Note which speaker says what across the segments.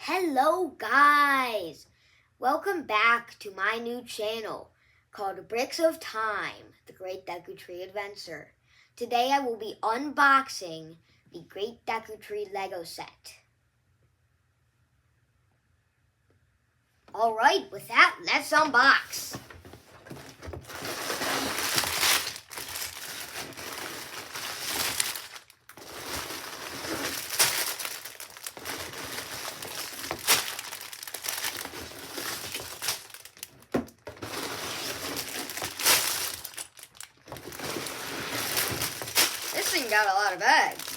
Speaker 1: Hello guys! Welcome back to my new channel called Bricks of Time, the Great Deku Tree Adventure. Today I will be unboxing the Great Deku Tree Lego set. Alright, with that, let's unbox. This thing got a lot of bags.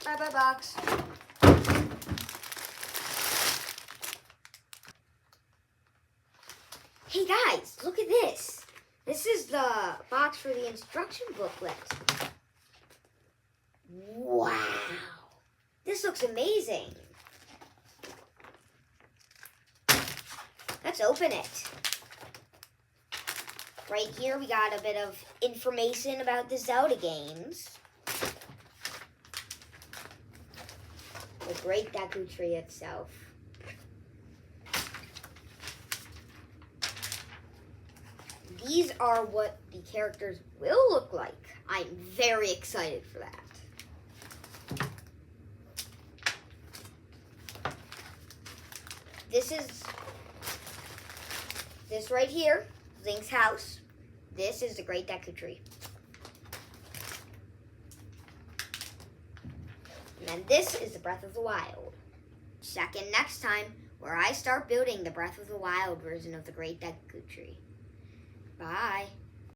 Speaker 1: Bye-bye box. Hey guys, look at this. This is the box for the instruction booklet. Wow. This looks amazing. Let's open it. Right here we got a bit of information about the Zelda games. The Great Deku Tree itself. These are what the characters will look like. I'm very excited for that. This right here, Link's house. This is the Great Deku Tree. And then this is the Breath of the Wild. Check in next time where I start building the Breath of the Wild version of the Great Deku Tree. Bye.